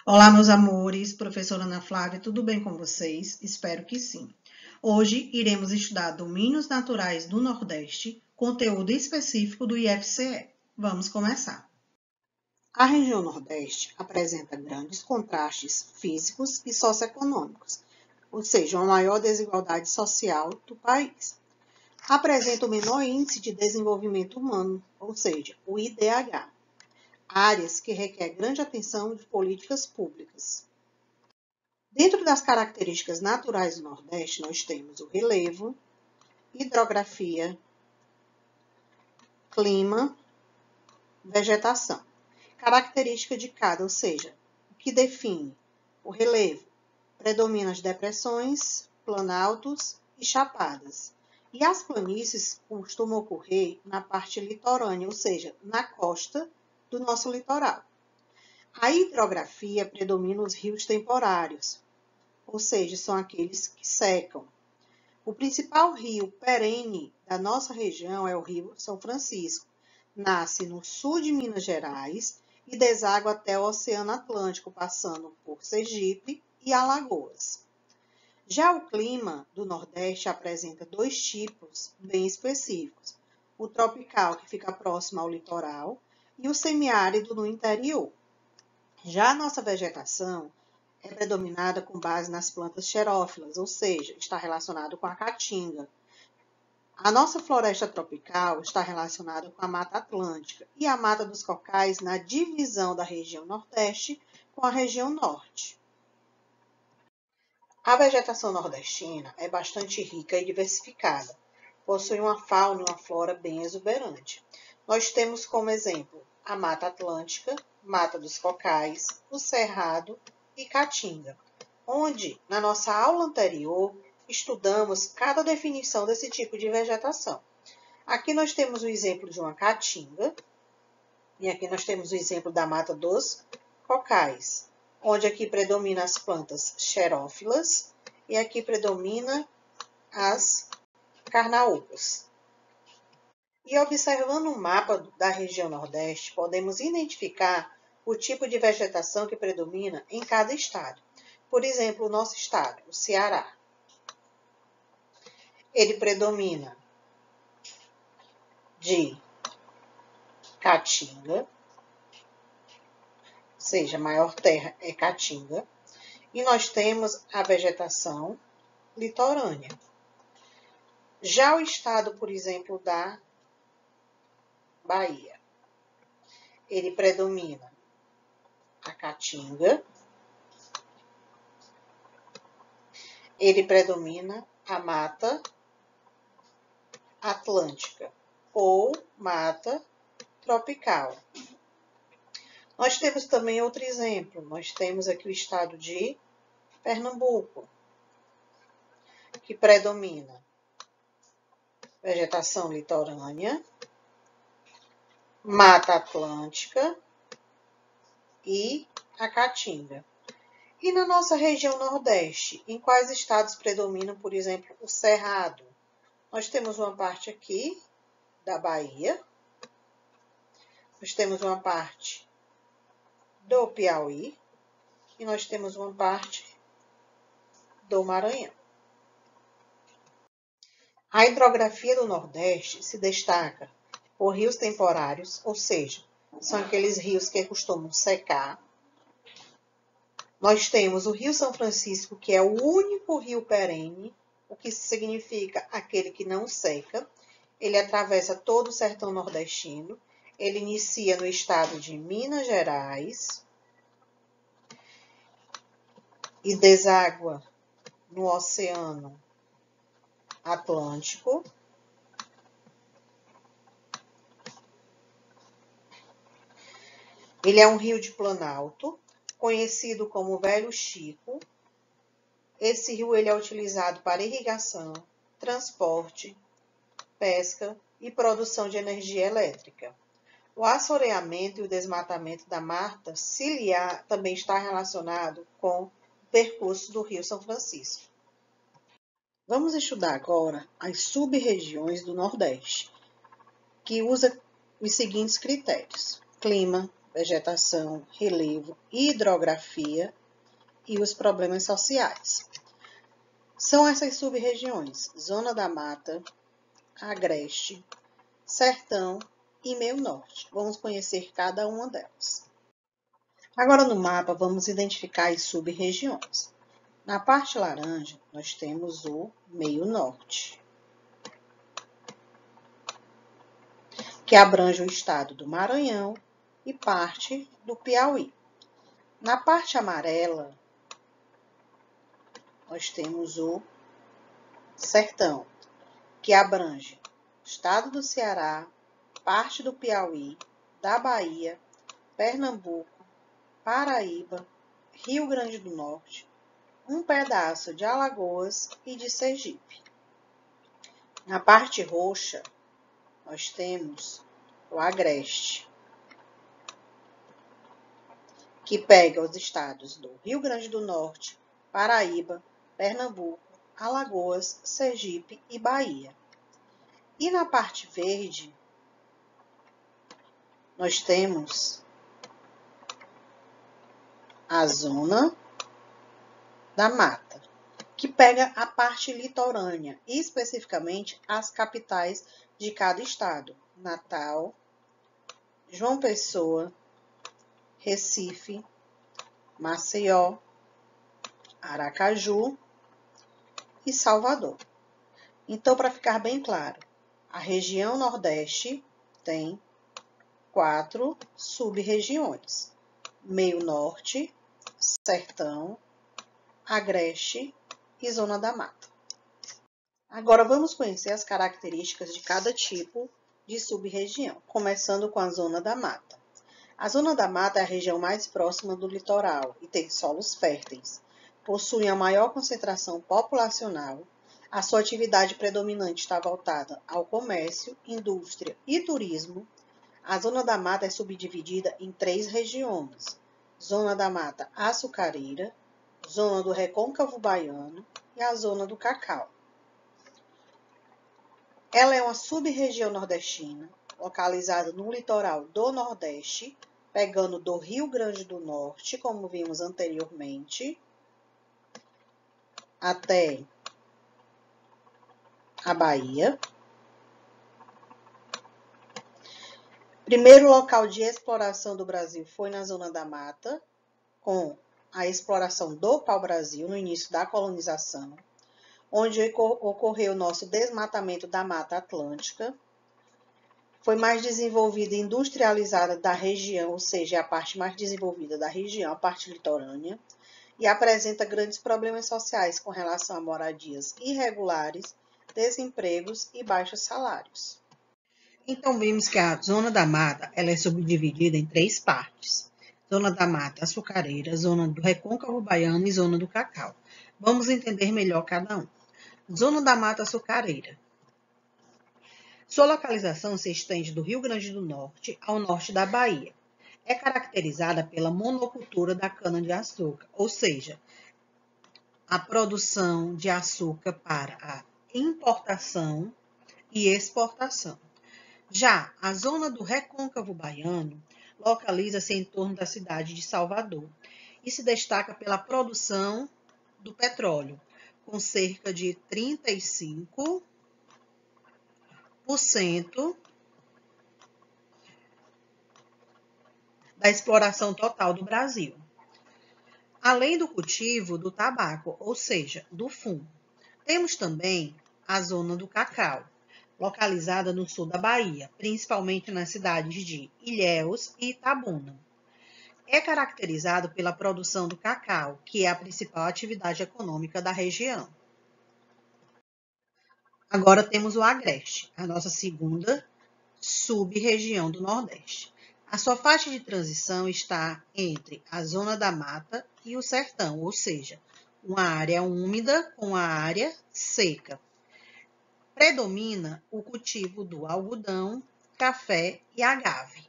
Olá, meus amores, professora Ana Flávia, tudo bem com vocês? Espero que sim. Hoje iremos estudar domínios naturais do Nordeste, conteúdo específico do IFCE. Vamos começar. A região Nordeste apresenta grandes contrastes físicos e socioeconômicos, ou seja, uma maior desigualdade social do país. Apresenta o menor índice de desenvolvimento humano, ou seja, o IDH. Áreas que requer grande atenção de políticas públicas. Dentro das características naturais do Nordeste, nós temos o relevo, hidrografia, clima, vegetação. Característica de cada, ou seja, o que define o relevo, predomina as depressões, planaltos e chapadas. E as planícies costumam ocorrer na parte litorânea, ou seja, na costa do nosso litoral. A hidrografia predomina os rios temporários, ou seja, são aqueles que secam. O principal rio perene da nossa região é o Rio São Francisco. Nasce no sul de Minas Gerais e deságua até o Oceano Atlântico, passando por Sergipe e Alagoas. Já o clima do Nordeste apresenta dois tipos bem específicos: o tropical, que fica próximo ao litoral, e o semiárido no interior. Já a nossa vegetação é predominada com base nas plantas xerófilas, ou seja, está relacionado com a caatinga. A nossa floresta tropical está relacionada com a Mata Atlântica e a Mata dos Cocais na divisão da região Nordeste com a região Norte. A vegetação nordestina é bastante rica e diversificada. Possui uma fauna e uma flora bem exuberante. Nós temos como exemplo a Mata Atlântica, Mata dos Cocais, o Cerrado e Caatinga, onde, na nossa aula anterior, estudamos cada definição desse tipo de vegetação. Aqui nós temos o exemplo de uma caatinga, e aqui nós temos o exemplo da Mata dos Cocais, onde aqui predomina as plantas xerófilas e aqui predomina as carnaúbas. E observando o mapa da região Nordeste, podemos identificar o tipo de vegetação que predomina em cada estado. Por exemplo, o nosso estado, o Ceará. Ele predomina de caatinga, ou seja, a maior terra é caatinga, e nós temos a vegetação litorânea. Já o estado, por exemplo, da Bahia, ele predomina a caatinga, ele predomina a Mata Atlântica ou Mata Tropical. Nós temos também outro exemplo. Nós temos aqui o estado de Pernambuco, que predomina vegetação litorânea, Mata Atlântica e a caatinga. E na nossa região Nordeste, em quais estados predominam, por exemplo, o Cerrado? Nós temos uma parte aqui da Bahia, nós temos uma parte do Piauí e nós temos uma parte do Maranhão. A hidrografia do Nordeste se destaca por rios temporários, ou seja, são aqueles rios que costumam secar. Nós temos o Rio São Francisco, que é o único rio perene, o que significa aquele que não seca. Ele atravessa todo o sertão nordestino. Ele inicia no estado de Minas Gerais e deságua no Oceano Atlântico. Ele é um rio de planalto, conhecido como Velho Chico. Esse rio ele é utilizado para irrigação, transporte, pesca e produção de energia elétrica. O assoreamento e o desmatamento da mata ciliar também está relacionado com o percurso do Rio São Francisco. Vamos estudar agora as sub-regiões do Nordeste, que usa os seguintes critérios: clima, vegetação, relevo, hidrografia e os problemas sociais. São essas sub-regiões: Zona da Mata, Agreste, Sertão e Meio Norte. Vamos conhecer cada uma delas. Agora no mapa vamos identificar as sub-regiões. Na parte laranja nós temos o Meio Norte, que abrange o estado do Maranhão e parte do Piauí. Na parte amarela, nós temos o Sertão, que abrange o estado do Ceará, parte do Piauí, da Bahia, Pernambuco, Paraíba, Rio Grande do Norte, um pedaço de Alagoas e de Sergipe. Na parte roxa, nós temos o Agreste, que pega os estados do Rio Grande do Norte, Paraíba, Pernambuco, Alagoas, Sergipe e Bahia. E na parte verde, nós temos a Zona da Mata, que pega a parte litorânea, e especificamente as capitais de cada estado: Natal, João Pessoa, Recife, Maceió, Aracaju e Salvador. Então, para ficar bem claro, a região Nordeste tem 4 sub-regiões: Meio Norte, Sertão, Agreste e Zona da Mata. Agora vamos conhecer as características de cada tipo de sub-região, começando com a Zona da Mata. A Zona da Mata é a região mais próxima do litoral e tem solos férteis. Possui a maior concentração populacional. A sua atividade predominante está voltada ao comércio, indústria e turismo. A Zona da Mata é subdividida em 3 regiões: Zona da Mata Açucareira, Zona do Recôncavo Baiano e a Zona do Cacau. Ela é uma sub-região nordestina, localizada no litoral do Nordeste, pegando do Rio Grande do Norte, como vimos anteriormente, até a Bahia. Primeiro local de exploração do Brasil foi na Zona da Mata, com a exploração do pau-brasil no início da colonização, onde ocorreu o nosso desmatamento da Mata Atlântica. Foi mais desenvolvida e industrializada da região, ou seja, a parte mais desenvolvida da região, a parte litorânea, e apresenta grandes problemas sociais com relação a moradias irregulares, desempregos e baixos salários. Então, vimos que a Zona da Mata ela é subdividida em 3 partes: Zona da Mata Açucareira, Zona do Recôncavo Baiano e Zona do Cacau. Vamos entender melhor cada um. Zona da Mata Açucareira. Sua localização se estende do Rio Grande do Norte ao norte da Bahia. É caracterizada pela monocultura da cana-de-açúcar, ou seja, a produção de açúcar para a importação e exportação. Já a zona do Recôncavo Baiano localiza-se em torno da cidade de Salvador e se destaca pela produção do petróleo, com cerca de 35% da exploração total do Brasil, além do cultivo do tabaco, ou seja, do fumo. Temos também a zona do cacau, localizada no sul da Bahia, principalmente nas cidades de Ilhéus e Itabuna. É caracterizado pela produção do cacau, que é a principal atividade econômica da região. Agora temos o Agreste, a nossa segunda sub-região do Nordeste. A sua faixa de transição está entre a Zona da Mata e o Sertão, ou seja, uma área úmida com a área seca. Predomina o cultivo do algodão, café e agave.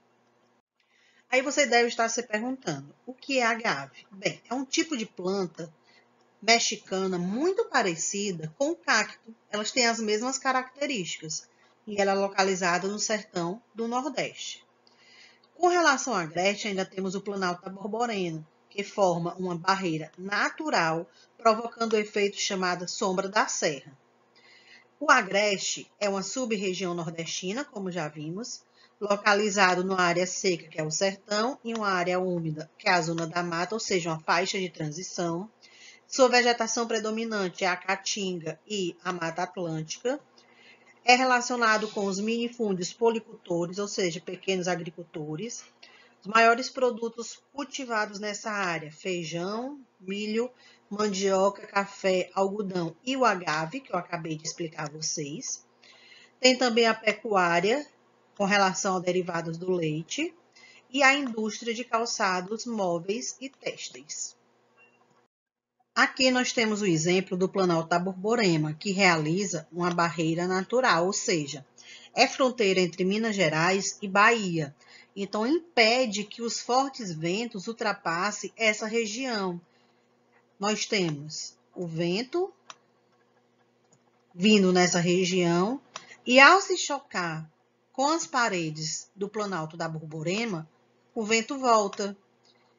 Aí você deve estar se perguntando, o que é agave? Bem, é um tipo de planta mexicana muito parecida com o cacto. Elas têm as mesmas características e ela é localizada no sertão do Nordeste. Com relação ao agreste, ainda temos o Planalto da Borborema, que forma uma barreira natural, provocando o efeito chamado sombra da serra. O agreste é uma sub-região nordestina, como já vimos, localizado numa área seca, que é o sertão, e uma área úmida, que é a zona da mata, ou seja, uma faixa de transição. Sua vegetação predominante é a caatinga e a Mata Atlântica. É relacionado com os minifúndios policultores, ou seja, pequenos agricultores. Os maiores produtos cultivados nessa área: feijão, milho, mandioca, café, algodão e o agave, que eu acabei de explicar a vocês. Tem também a pecuária, com relação a derivados do leite, e a indústria de calçados, móveis e têxteis. Aqui nós temos o exemplo do Planalto da Borborema, que realiza uma barreira natural, ou seja, é fronteira entre Minas Gerais e Bahia. Então, impede que os fortes ventos ultrapassem essa região. Nós temos o vento vindo nessa região e, ao se chocar com as paredes do Planalto da Borborema, o vento volta.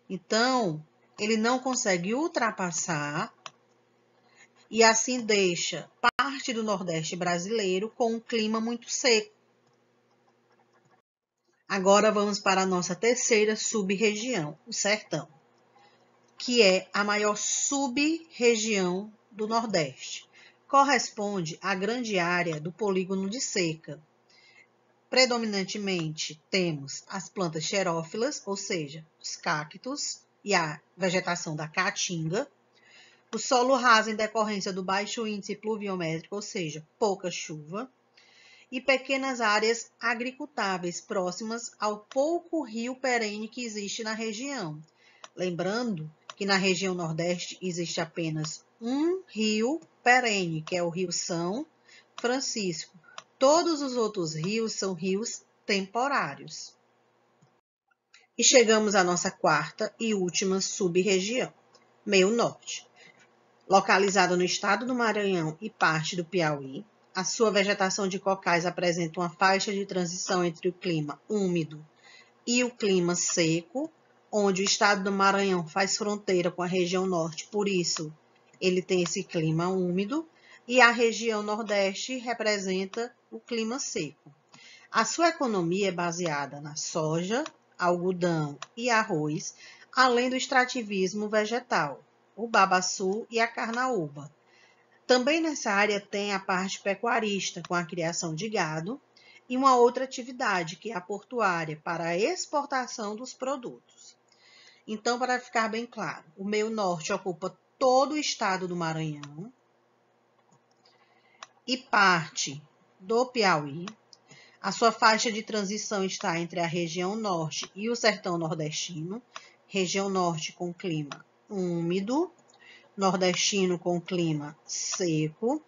Então, ele não consegue ultrapassar e assim deixa parte do Nordeste brasileiro com um clima muito seco. Agora vamos para a nossa terceira sub-região, o sertão, que é a maior sub-região do Nordeste. Corresponde à grande área do polígono de seca. Predominantemente temos as plantas xerófilas, ou seja, os cactos e a vegetação da caatinga. O solo raso em decorrência do baixo índice pluviométrico, ou seja, pouca chuva. E pequenas áreas agricultáveis próximas ao pouco rio perene que existe na região. Lembrando que na região Nordeste existe apenas um rio perene, que é o Rio São Francisco. Todos os outros rios são rios temporários. E chegamos à nossa quarta e última sub-região, meio norte. Localizada no estado do Maranhão e parte do Piauí, a sua vegetação de cocais apresenta uma faixa de transição entre o clima úmido e o clima seco, onde o estado do Maranhão faz fronteira com a região norte, por isso ele tem esse clima úmido, e a região nordeste representa o clima seco. A sua economia é baseada na soja, algodão e arroz, além do extrativismo vegetal, o babaçu e a carnaúba. Também nessa área tem a parte pecuarista, com a criação de gado, e uma outra atividade, que é a portuária, para a exportação dos produtos. Então, para ficar bem claro, o meio norte ocupa todo o estado do Maranhão e parte do Piauí. A sua faixa de transição está entre a região norte e o sertão nordestino, região norte com clima úmido, nordestino com clima seco.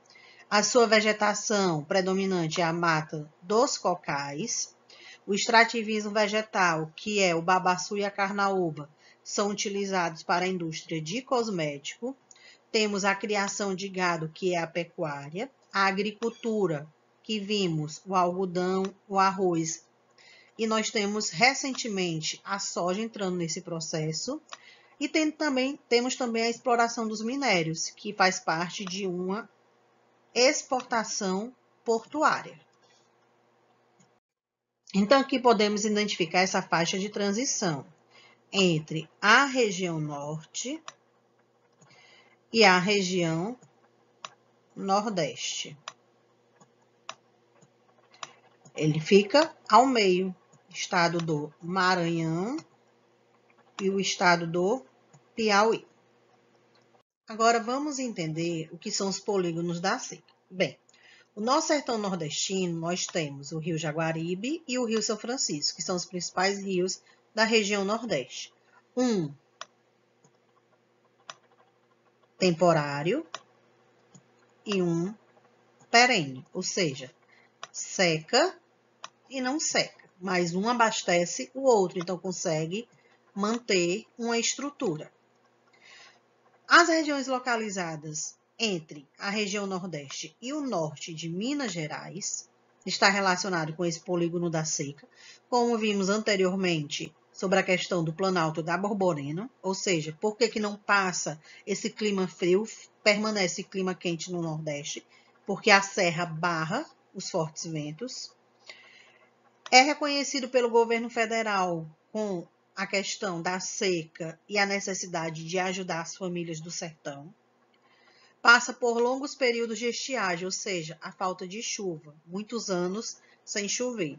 A sua vegetação predominante é a mata dos cocais. O extrativismo vegetal, que é o babaçu e a carnaúba, são utilizados para a indústria de cosmético. Temos a criação de gado, que é a pecuária. A agricultura, que vimos o algodão, o arroz. E nós temos recentemente a soja entrando nesse processo. E temos também a exploração dos minérios, que faz parte de uma exportação portuária. Então, aqui podemos identificar essa faixa de transição entre a região norte e a região nordeste. Ele fica ao meio, estado do Maranhão e o estado do Piauí. Agora vamos entender o que são os polígonos da seca. Bem, o nosso sertão nordestino, nós temos o Rio Jaguaribe e o Rio São Francisco, que são os principais rios da região nordeste. Um temporário e um perene, ou seja, seca e não seca, mas um abastece o outro, então consegue manter uma estrutura. As regiões localizadas entre a região Nordeste e o norte de Minas Gerais está relacionado com esse polígono da seca, como vimos anteriormente sobre a questão do Planalto da Borborema, ou seja, por que não passa esse clima frio, permanece clima quente no Nordeste? Porque a serra barra os fortes ventos. É reconhecido pelo governo federal com a questão da seca e a necessidade de ajudar as famílias do sertão. Passa por longos períodos de estiagem, ou seja, a falta de chuva, muitos anos sem chover.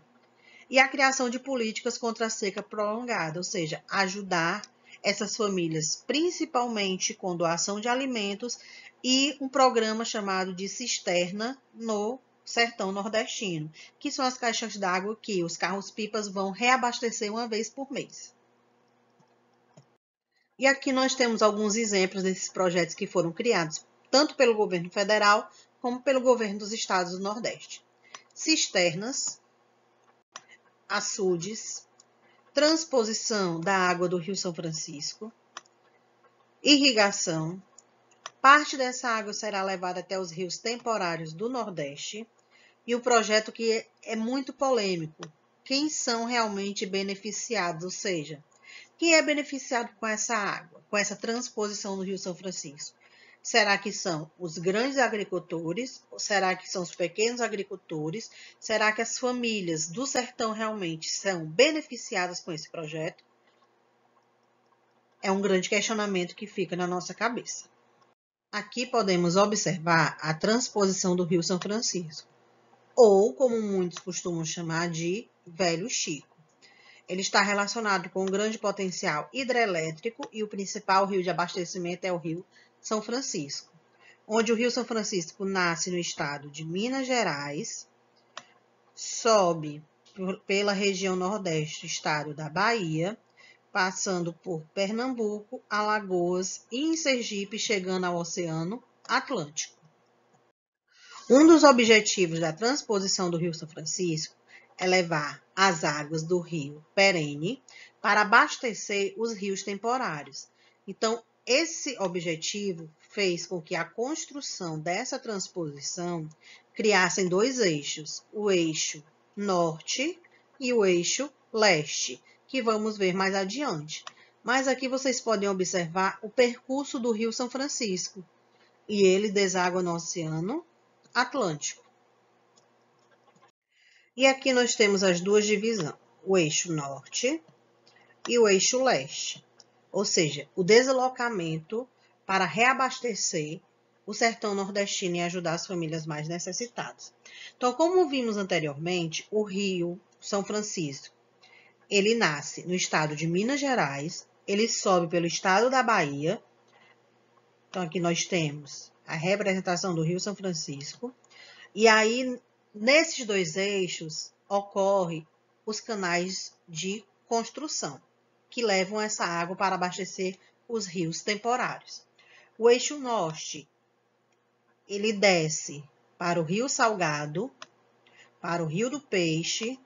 E a criação de políticas contra a seca prolongada, ou seja, ajudar essas famílias, principalmente com doação de alimentos e um programa chamado de cisterna no sertão nordestino, que são as caixas d'água que os carros-pipas vão reabastecer uma vez por mês. E aqui nós temos alguns exemplos desses projetos que foram criados tanto pelo governo federal como pelo governo dos estados do Nordeste. Cisternas, açudes, transposição da água do Rio São Francisco, irrigação. Parte dessa água será levada até os rios temporários do Nordeste. E o projeto que é muito polêmico. Quem são realmente beneficiados? Ou seja, quem é beneficiado com essa água, com essa transposição do Rio São Francisco? Será que são os grandes agricultores? Ou será que são os pequenos agricultores? Será que as famílias do sertão realmente são beneficiadas com esse projeto? É um grande questionamento que fica na nossa cabeça. Aqui podemos observar a transposição do Rio São Francisco, ou como muitos costumam chamar de Velho Chico. Ele está relacionado com um grande potencial hidrelétrico e o principal rio de abastecimento é o Rio São Francisco, onde o Rio São Francisco nasce no estado de Minas Gerais, sobe pela região nordeste do estado da Bahia, passando por Pernambuco, Alagoas e em Sergipe, chegando ao Oceano Atlântico. Um dos objetivos da transposição do Rio São Francisco é levar as águas do rio perene para abastecer os rios temporários. Então, esse objetivo fez com que a construção dessa transposição criassem dois eixos, o eixo norte e o eixo leste, que vamos ver mais adiante. Mas aqui vocês podem observar o percurso do Rio São Francisco, e ele deságua no Oceano Atlântico. E aqui nós temos as duas divisões, o eixo norte e o eixo leste, ou seja, o deslocamento para reabastecer o sertão nordestino e ajudar as famílias mais necessitadas. Então, como vimos anteriormente, o Rio São Francisco, ele nasce no estado de Minas Gerais, ele sobe pelo estado da Bahia. Então, aqui nós temos a representação do Rio São Francisco. E aí, nesses dois eixos, ocorrem os canais de construção, que levam essa água para abastecer os rios temporários. O eixo norte, ele desce para o Rio Salgado, para o Rio do Peixe,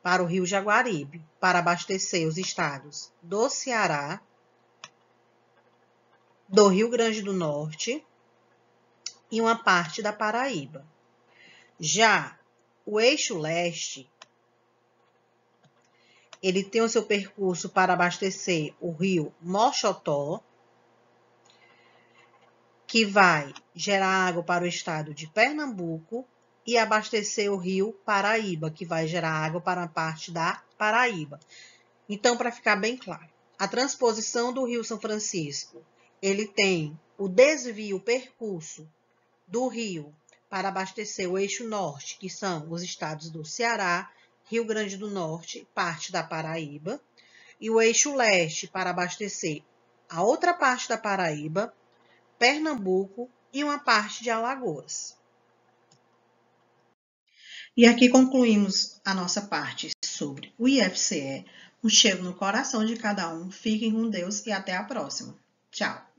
para o Rio Jaguaribe, para abastecer os estados do Ceará, do Rio Grande do Norte e uma parte da Paraíba. Já o eixo leste, ele tem o seu percurso para abastecer o rio Mochotó, que vai gerar água para o estado de Pernambuco, e abastecer o rio Paraíba, que vai gerar água para a parte da Paraíba. Então, para ficar bem claro, a transposição do Rio São Francisco, ele tem o desvio, o percurso do rio para abastecer o eixo norte, que são os estados do Ceará, Rio Grande do Norte, parte da Paraíba, e o eixo leste para abastecer a outra parte da Paraíba, Pernambuco e uma parte de Alagoas. E aqui concluímos a nossa parte sobre o IFCE. Um cheiro no coração de cada um. Fiquem com Deus e até a próxima. Tchau!